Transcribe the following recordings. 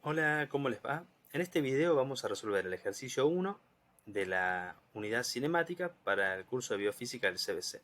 Hola, ¿cómo les va? En este video vamos a resolver el ejercicio 1 de la unidad cinemática para el curso de biofísica del CBC.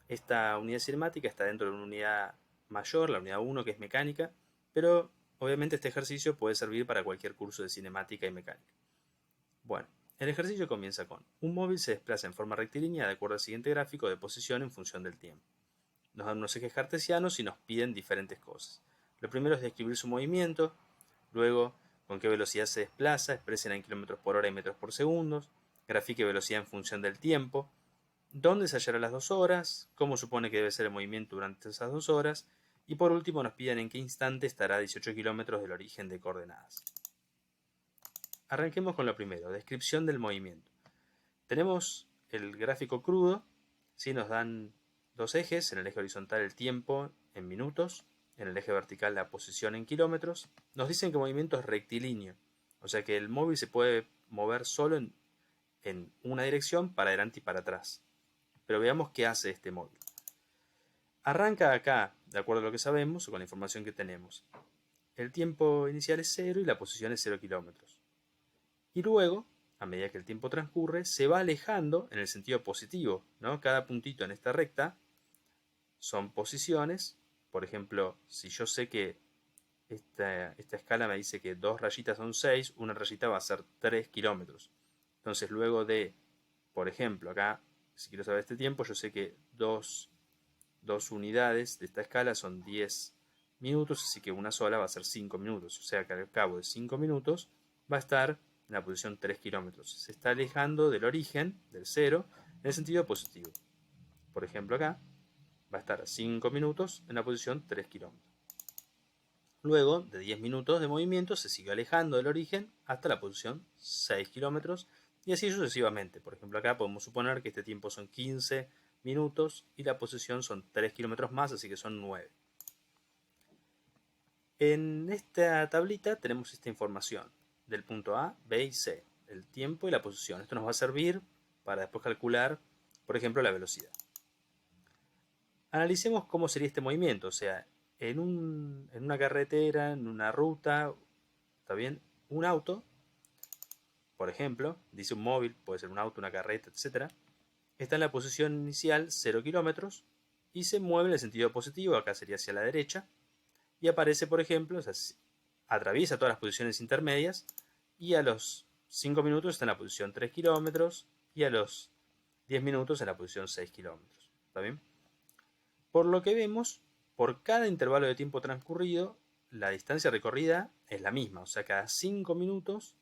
Esta unidad cinemática está dentro de una unidad mayor, la unidad 1, que es mecánica, pero obviamente este ejercicio puede servir para cualquier curso de cinemática y mecánica. Bueno, el ejercicio comienza con: un móvil se desplaza en forma rectilínea de acuerdo al siguiente gráfico de posición en función del tiempo. Nos dan unos ejes cartesianos y nos piden diferentes cosas. Lo primero es describir su movimiento, luego con qué velocidad se desplaza, expresen en kilómetros por hora y metros por segundo, grafique velocidad en función del tiempo, dónde se hallará las 2 horas, cómo supone que debe ser el movimiento durante esas 2 horas, y por último nos piden en qué instante estará a 18 kilómetros del origen de coordenadas. Arranquemos con lo primero, descripción del movimiento. Tenemos el gráfico crudo, ¿sí? Nos dan dos ejes: en el eje horizontal el tiempo en minutos, en el eje vertical la posición en kilómetros. Nos dicen que el movimiento es rectilíneo, o sea que el móvil se puede mover solo en una dirección, para adelante y para atrás. Pero veamos qué hace este móvil. Arranca acá, de acuerdo a lo que sabemos o con la información que tenemos. El tiempo inicial es 0 y la posición es 0 kilómetros. Y luego, a medida que el tiempo transcurre, se va alejando en el sentido positivo, ¿no? Cada puntito en esta recta son posiciones. Por ejemplo, si yo sé que esta escala me dice que 2 rayitas son 6, una rayita va a ser 3 kilómetros. Entonces, luego de, por ejemplo, acá, si quiero saber este tiempo, yo sé que dos unidades de esta escala son 10 minutos, así que una sola va a ser 5 minutos. O sea que al cabo de 5 minutos va a estar en la posición 3 kilómetros. Se está alejando del origen, del cero, en el sentido positivo. Por ejemplo, acá va a estar a 5 minutos en la posición 3 kilómetros. Luego de 10 minutos de movimiento se sigue alejando del origen hasta la posición 6 kilómetros y así sucesivamente. Por ejemplo, acá podemos suponer que este tiempo son 15 minutos y la posición son 3 kilómetros más, así que son 9. En esta tablita tenemos esta información del punto A, B y C, el tiempo y la posición. Esto nos va a servir para después calcular, por ejemplo, la velocidad. Analicemos cómo sería este movimiento, o sea, en una carretera, en una ruta, ¿está bien? Un auto, por ejemplo, dice un móvil, puede ser un auto, una carreta, etc. Está en la posición inicial 0 kilómetros y se mueve en el sentido positivo, acá sería hacia la derecha, y aparece, por ejemplo, o sea, atraviesa todas las posiciones intermedias y a los 5 minutos está en la posición 3 kilómetros y a los 10 minutos en la posición 6 kilómetros. ¿Está bien? Por lo que vemos, por cada intervalo de tiempo transcurrido, la distancia recorrida es la misma. O sea, cada 5 minutos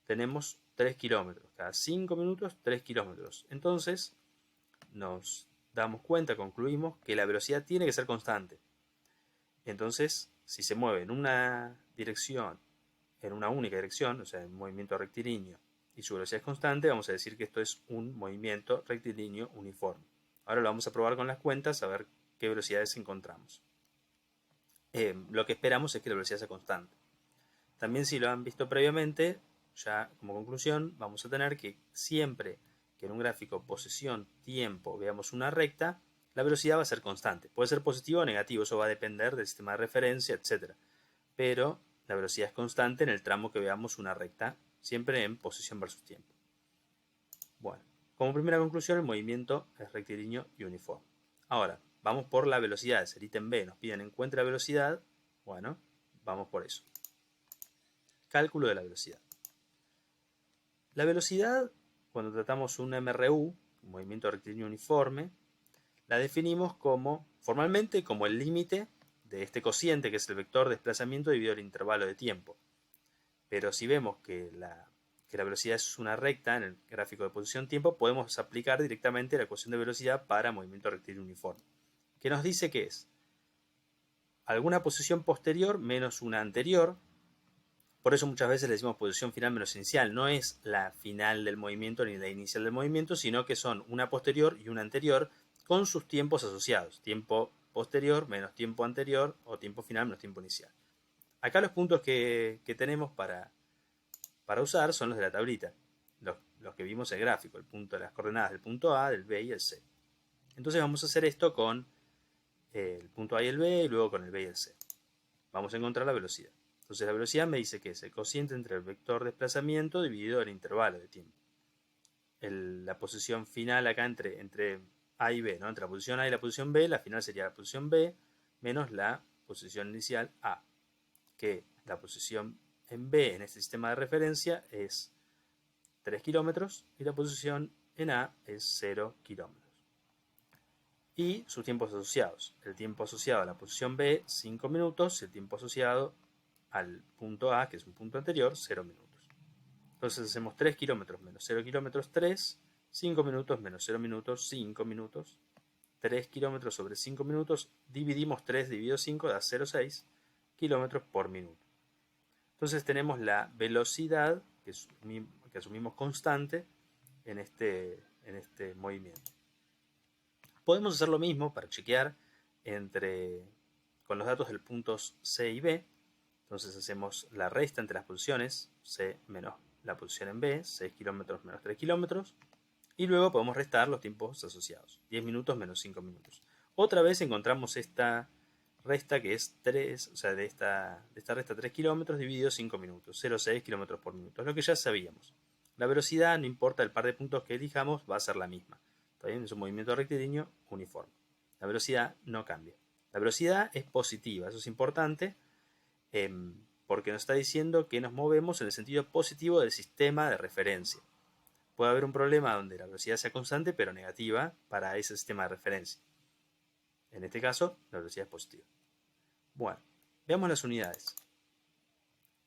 tenemos 3 kilómetros. Cada 5 minutos, 3 kilómetros. Entonces, nos damos cuenta, concluimos, que la velocidad tiene que ser constante. Entonces, si se mueve en una dirección, en una única dirección, o sea, en movimiento rectilíneo, y su velocidad es constante, vamos a decir que esto es un movimiento rectilíneo uniforme. Ahora lo vamos a probar con las cuentas a ver qué velocidades encontramos. Lo que esperamos es que la velocidad sea constante. También, si lo han visto previamente, ya como conclusión vamos a tener que siempre que en un gráfico posición-tiempo veamos una recta, la velocidad va a ser constante. Puede ser positivo o negativo, eso va a depender del sistema de referencia, etc. Pero la velocidad es constante en el tramo que veamos una recta, siempre en posición versus tiempo. Bueno, como primera conclusión, el movimiento es rectilíneo y uniforme. Ahora, vamos por la velocidad. Es el ítem B. Nos piden encuentre la velocidad. Bueno, vamos por eso. Cálculo de la velocidad. La velocidad, cuando tratamos un MRU, un movimiento rectilíneo uniforme, la definimos formalmente como el límite de este cociente, que es el vector de desplazamiento dividido el intervalo de tiempo. Pero si vemos que la velocidad es una recta en el gráfico de posición-tiempo, podemos aplicar directamente la ecuación de velocidad para movimiento rectilíneo uniforme, que nos dice que es alguna posición posterior menos una anterior. Por eso muchas veces le decimos posición final menos inicial. No es la final del movimiento ni la inicial del movimiento, sino que son una posterior y una anterior con sus tiempos asociados. Tiempo posterior menos tiempo anterior, o tiempo final menos tiempo inicial. Acá los puntos que tenemos para usar son los de la tablita, los que vimos en el gráfico, el punto de las coordenadas del punto A, del B y el C. Entonces vamos a hacer esto con el punto A y el B, y luego con el B y el C. Vamos a encontrar la velocidad. Entonces la velocidad me dice que es el cociente entre el vector desplazamiento dividido el intervalo de tiempo. La posición final acá entre A y B, ¿no? Entre la posición A y la posición B, la final sería la posición B menos la posición inicial A, que la posición en B en este sistema de referencia es 3 kilómetros y la posición en A es 0 kilómetros. Y sus tiempos asociados. El tiempo asociado a la posición B, 5 minutos, y el tiempo asociado al punto A, que es un punto anterior, 0 minutos. Entonces hacemos 3 kilómetros menos 0 kilómetros, 3, 5 minutos menos 0 minutos, 5 minutos, 3 kilómetros sobre 5 minutos, dividimos 3 dividido 5, da 0,6 kilómetros por minuto. Entonces tenemos la velocidad que asumimos constante en este movimiento. Podemos hacer lo mismo para chequear con los datos del puntos C y B. Entonces hacemos la resta entre las posiciones, C menos la posición en B, 6 kilómetros menos 3 kilómetros, y luego podemos restar los tiempos asociados, 10 minutos menos 5 minutos. Otra vez encontramos esta resta que es 3, o sea, de esta resta 3 kilómetros dividido 5 minutos, 0,6 kilómetros por minuto, es lo que ya sabíamos. La velocidad, no importa el par de puntos que elijamos, va a ser la misma. ¿Está bien? Es un movimiento rectilíneo uniforme. La velocidad no cambia. La velocidad es positiva, eso es importante, porque nos está diciendo que nos movemos en el sentido positivo del sistema de referencia. Puede haber un problema donde la velocidad sea constante pero negativa para ese sistema de referencia. En este caso, la velocidad es positiva. Bueno, veamos las unidades.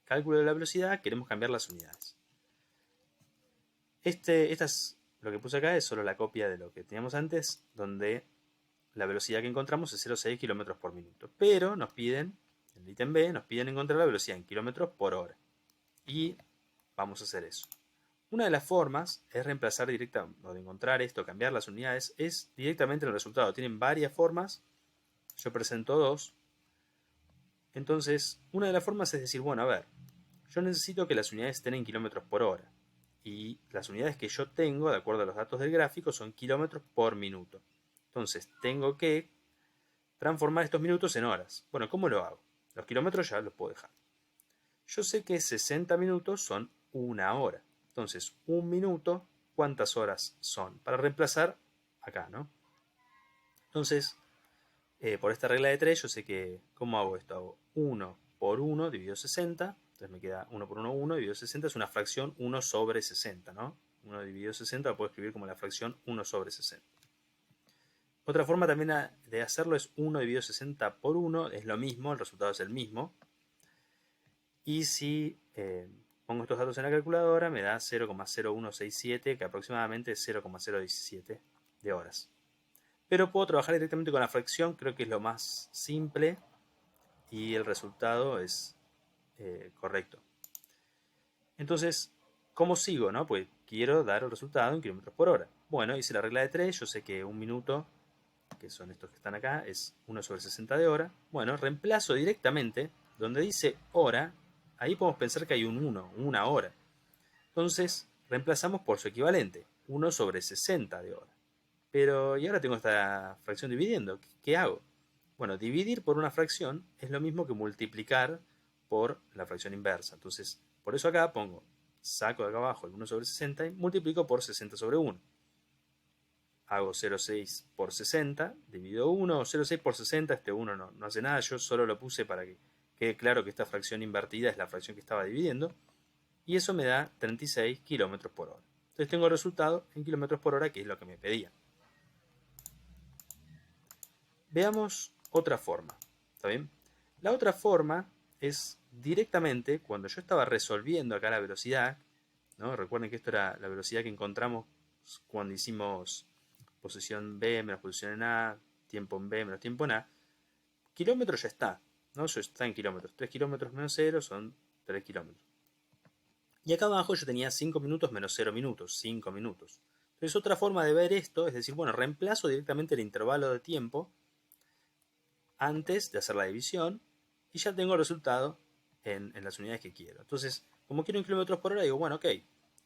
Cálculo de la velocidad, queremos cambiar las unidades. Lo que puse acá es solo la copia de lo que teníamos antes, donde la velocidad que encontramos es 0,6 km por minuto. Pero nos piden, en el ítem B, nos piden encontrar la velocidad en kilómetros por hora. Y vamos a hacer eso. Una de las formas es reemplazar directamente, o de encontrar esto, cambiar las unidades, es directamente en el resultado. Tienen varias formas, yo presento dos. Entonces, una de las formas es decir, bueno, a ver, yo necesito que las unidades estén en kilómetros por hora. Y las unidades que yo tengo, de acuerdo a los datos del gráfico, son kilómetros por minuto. Entonces, tengo que transformar estos minutos en horas. Bueno, ¿cómo lo hago? Los kilómetros ya los puedo dejar. Yo sé que 60 minutos son una hora. Entonces, un minuto, ¿cuántas horas son? Para reemplazar acá, ¿no? Entonces, por esta regla de 3, yo sé que, ¿cómo hago esto? Hago 1 por 1 dividido 60. Entonces me queda 1 por 1, 1 dividido 60. Es una fracción 1 sobre 60, ¿no? 1 dividido 60 lo puedo escribir como la fracción 1 sobre 60. Otra forma también de hacerlo es 1 dividido 60 por 1. Es lo mismo, el resultado es el mismo. Y si pongo estos datos en la calculadora, me da 0,0167, que aproximadamente es 0,017 de horas. Pero puedo trabajar directamente con la fracción, creo que es lo más simple y el resultado es correcto. Entonces, ¿cómo sigo? ¿No? Pues quiero dar el resultado en kilómetros por hora. Bueno, hice la regla de 3, yo sé que un minuto, que son estos que están acá, es 1 sobre 60 de hora. Bueno, reemplazo directamente, donde dice hora, ahí podemos pensar que hay un 1, una hora. Entonces, reemplazamos por su equivalente, 1 sobre 60 de hora. Pero, y ahora tengo esta fracción dividiendo, ¿qué hago? Bueno, dividir por una fracción es lo mismo que multiplicar por la fracción inversa. Entonces, por eso acá saco de acá abajo el 1 sobre 60 y multiplico por 60 sobre 1. Hago 0,6 por 60, divido 1, 0,6 por 60, este 1 no hace nada, yo solo lo puse para que quede claro que esta fracción invertida es la fracción que estaba dividiendo, y eso me da 36 kilómetros por hora. Entonces tengo el resultado en kilómetros por hora, que es lo que me pedía. Veamos otra forma, ¿está bien? La otra forma es directamente cuando yo estaba resolviendo acá la velocidad, ¿no? Recuerden que esto era la velocidad que encontramos cuando hicimos posición B menos posición en A, tiempo en B menos tiempo en A. Kilómetros ya está, ¿no? Ya está en kilómetros. 3 kilómetros menos 0 son 3 kilómetros. Y acá abajo yo tenía 5 minutos menos 0 minutos, 5 minutos. Entonces otra forma de ver esto es decir, bueno, reemplazo directamente el intervalo de tiempo antes de hacer la división y ya tengo el resultado en las unidades que quiero. Entonces, como quiero en kilómetros por hora, digo, bueno, ok,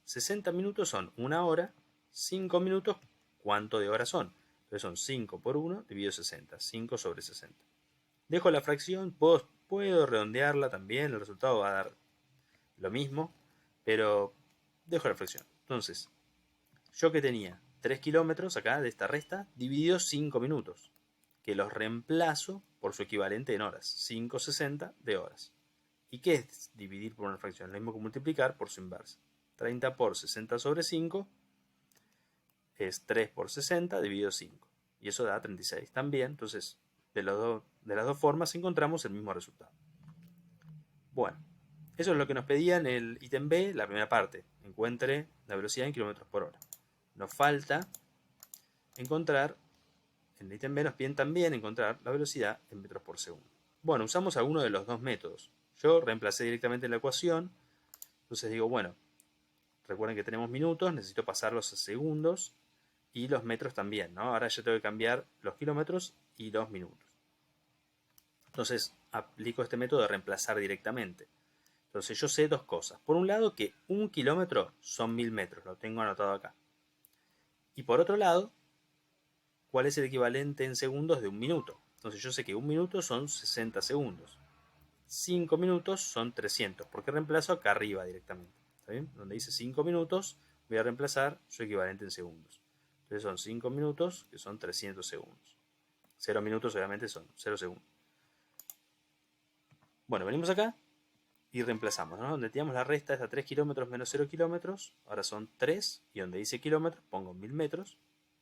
60 minutos son una hora, 5 minutos, ¿cuánto de horas son? Entonces son 5 por 1 dividido 60, 5 sobre 60. Dejo la fracción, puedo Puedo redondearla también, el resultado va a dar lo mismo, pero dejo la reflexión. Entonces, yo que tenía 3 kilómetros acá de esta resta, dividido 5 minutos, que los reemplazo por su equivalente en horas, 5,60 de horas. ¿Y qué es dividir por una fracción? Lo mismo que multiplicar por su inversa. 30 por 60 sobre 5 es 3 por 60 dividido 5. Y eso da 36 también. Entonces, de las dos formas encontramos el mismo resultado. Bueno, eso es lo que nos pedía en el ítem B, la primera parte. Encuentre la velocidad en kilómetros por hora. Nos falta encontrar, en el ítem B nos piden también encontrar la velocidad en metros por segundo. Bueno, usamos alguno de los dos métodos. Yo reemplacé directamente la ecuación. Entonces digo, bueno, recuerden que tenemos minutos, necesito pasarlos a segundos y los metros también, ¿no? Ahora ya tengo que cambiar los kilómetros y los minutos. Entonces aplico este método de reemplazar directamente. Entonces yo sé dos cosas. Por un lado que 1 kilómetro son 1000 metros, lo tengo anotado acá. Y por otro lado, ¿cuál es el equivalente en segundos de un minuto? Entonces yo sé que 1 minuto son 60 segundos. 5 minutos son 300, porque reemplazo acá arriba directamente. ¿Está bien? Donde dice 5 minutos, voy a reemplazar su equivalente en segundos. Entonces son 5 minutos, que son 300 segundos. 0 minutos obviamente son 0 segundos. Bueno, venimos acá y reemplazamos, ¿no? Donde teníamos la resta es a 3 kilómetros menos 0 kilómetros, ahora son 3, y donde dice kilómetros pongo 1000 metros,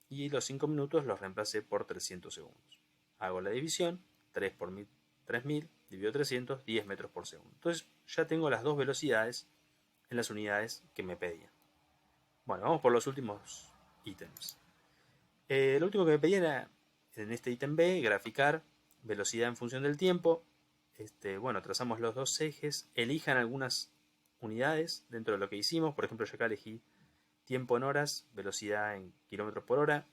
y los 5 minutos los reemplacé por 300 segundos. Hago la división, 3 por 1000, 3000, dividido 300, 10 metros por segundo. Entonces ya tengo las dos velocidades en las unidades que me pedían. Bueno, vamos por los últimos ítems. Lo último que me pedían era, en este ítem B, graficar velocidad en función del tiempo. Bueno, trazamos los dos ejes, elijan algunas unidades dentro de lo que hicimos. Por ejemplo, yo acá elegí tiempo en horas, velocidad en kilómetros por hora.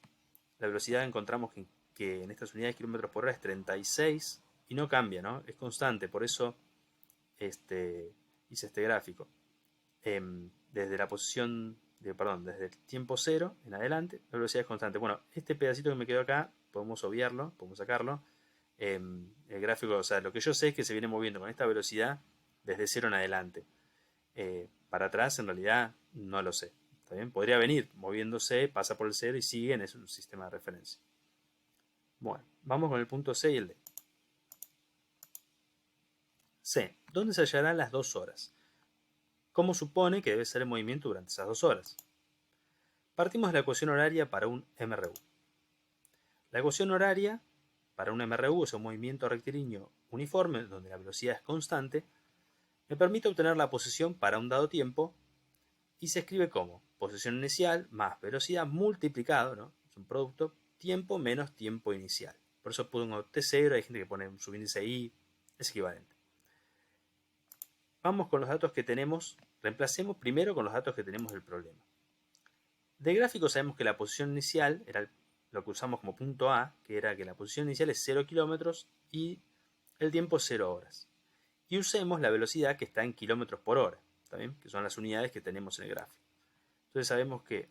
La velocidad encontramos que en estas unidades kilómetros por hora es 36 y no cambia, ¿no? Es constante, por eso hice este gráfico. Desde la posición, desde el tiempo 0 en adelante, la velocidad es constante. Bueno, este pedacito que me quedó acá, podemos obviarlo, podemos sacarlo. El gráfico, o sea, lo que yo sé es que se viene moviendo con esta velocidad desde 0 en adelante. Para atrás, en realidad, no lo sé. ¿Está bien? Podría venir moviéndose, pasa por el 0 y sigue en un sistema de referencia. Bueno, vamos con el punto C y el D. C. ¿Dónde se hallarán las 2 horas? ¿Cómo supone que debe ser el movimiento durante esas 2 horas? Partimos de la ecuación horaria para un MRU. La ecuación horaria para un MRU, es un movimiento rectilíneo uniforme, donde la velocidad es constante, me permite obtener la posición para un dado tiempo y se escribe como posición inicial más velocidad multiplicado, ¿no? Es un producto, tiempo menos tiempo inicial. Por eso pongo T0, hay gente que pone un subíndice I, es equivalente. Vamos con los datos que tenemos, reemplacemos primero con los datos que tenemos del problema. De gráfico sabemos que la posición inicial era lo que usamos como punto A, que era que la posición inicial es 0 kilómetros y el tiempo es 0 horas. Y usemos la velocidad que está en kilómetros por hora, ¿también? Que son las unidades que tenemos en el gráfico. Entonces sabemos que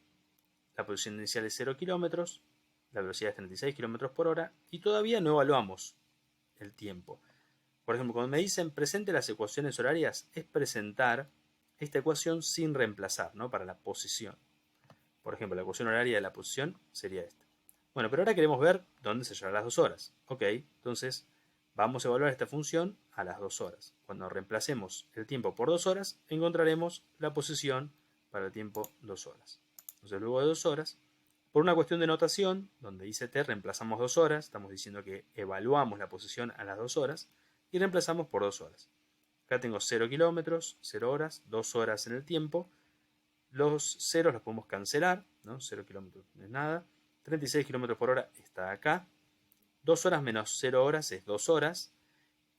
la posición inicial es 0 kilómetros, la velocidad es 36 kilómetros por hora y todavía no evaluamos el tiempo. Por ejemplo, cuando me dicen presente las ecuaciones horarias, es presentar esta ecuación sin reemplazar, ¿no? Para la posición. Por ejemplo, la ecuación horaria de la posición sería esta. Bueno, pero ahora queremos ver dónde se hallarán las 2 horas. Ok, entonces vamos a evaluar esta función a las 2 horas. Cuando reemplacemos el tiempo por 2 horas, encontraremos la posición para el tiempo 2 horas. Entonces luego de 2 horas, por una cuestión de notación, donde dice t, reemplazamos 2 horas, estamos diciendo que evaluamos la posición a las 2 horas y reemplazamos por 2 horas. Acá tengo 0 kilómetros, 0 horas, 2 horas en el tiempo. Los ceros los podemos cancelar, ¿no? 0 kilómetros no es nada. 36 kilómetros por hora está acá. 2 horas menos 0 horas es 2 horas.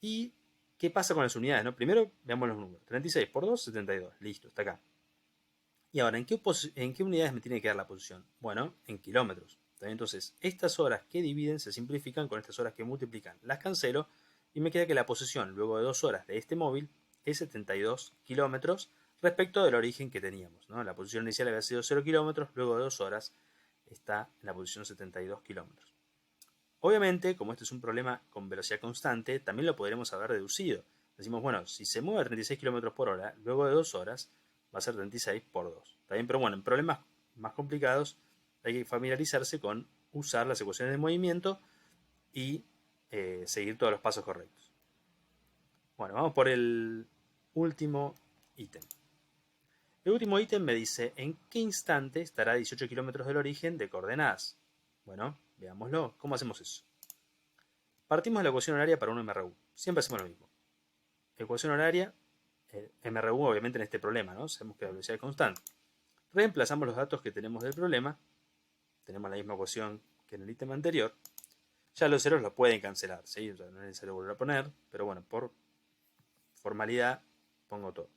¿Y qué pasa con las unidades? ¿No? Primero veamos los números. 36 por 2, 72. Listo, está acá. Y ahora, ¿en qué unidades me tiene que dar la posición? Bueno, en kilómetros. Entonces, estas horas que dividen se simplifican con estas horas que multiplican. Las cancelo y me queda que la posición luego de 2 horas de este móvil es 72 kilómetros respecto del origen que teníamos, ¿no? La posición inicial había sido 0 kilómetros, luego de 2 horas está en la posición 72 kilómetros. Obviamente, como este es un problema con velocidad constante, también lo podremos haber deducido. Decimos, bueno, si se mueve a 36 km por hora, luego de 2 horas va a ser 36 por 2. ¿Está bien? Pero bueno, en problemas más complicados hay que familiarizarse con usar las ecuaciones de movimiento y seguir todos los pasos correctos. Bueno, vamos por el último ítem. El último ítem me dice en qué instante estará a 18 kilómetros del origen de coordenadas. Bueno, veámoslo. ¿Cómo hacemos eso? Partimos de la ecuación horaria para un MRU. Siempre hacemos lo mismo. Ecuación horaria, MRU obviamente en este problema, ¿no? Sabemos que la velocidad es constante. Reemplazamos los datos que tenemos del problema. Tenemos la misma ecuación que en el ítem anterior. Ya los ceros los pueden cancelar, ¿sí? O sea, no es necesario volver a poner, pero bueno, por formalidad pongo todo.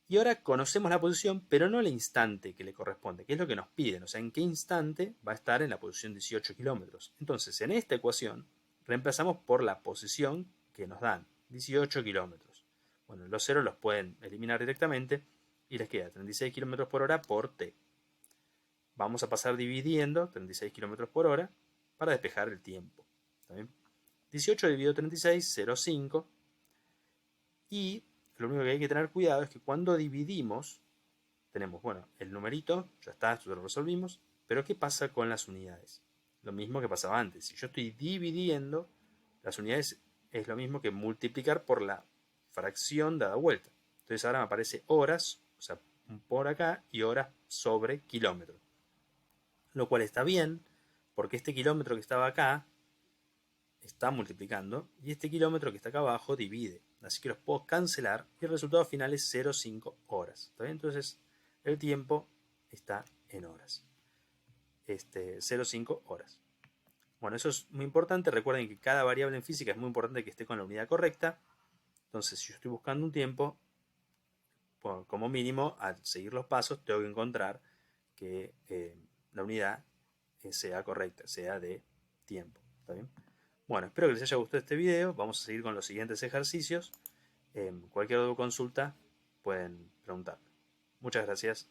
Y ahora conocemos la posición, pero no el instante que le corresponde, que es lo que nos piden, o sea, en qué instante va a estar en la posición 18 kilómetros. Entonces, en esta ecuación, reemplazamos por la posición que nos dan, 18 kilómetros. Bueno, los ceros los pueden eliminar directamente y les queda 36 kilómetros por hora por t. Vamos a pasar dividiendo 36 kilómetros por hora para despejar el tiempo. ¿Está bien? 18 dividido 36, 0,5. Y lo único que hay que tener cuidado es que cuando dividimos, tenemos, bueno, el numerito, ya está, esto lo resolvimos, pero ¿qué pasa con las unidades? Lo mismo que pasaba antes. Si yo estoy dividiendo, las unidades es lo mismo que multiplicar por la fracción dada vuelta. Entonces ahora me aparece horas, o sea, por acá, y horas sobre kilómetro. Lo cual está bien, porque este kilómetro que estaba acá está multiplicando y este kilómetro que está acá abajo divide. Así que los puedo cancelar y el resultado final es 0,5 horas. ¿Está bien? Entonces el tiempo está en horas. 0,5 horas. Bueno, eso es muy importante. Recuerden que cada variable en física es muy importante que esté con la unidad correcta. Entonces, si yo estoy buscando un tiempo, como mínimo, al seguir los pasos, tengo que encontrar que la unidad sea correcta, sea de tiempo. ¿Está bien? Bueno, espero que les haya gustado este video. Vamos a seguir con los siguientes ejercicios. Cualquier consulta pueden preguntar. Muchas gracias.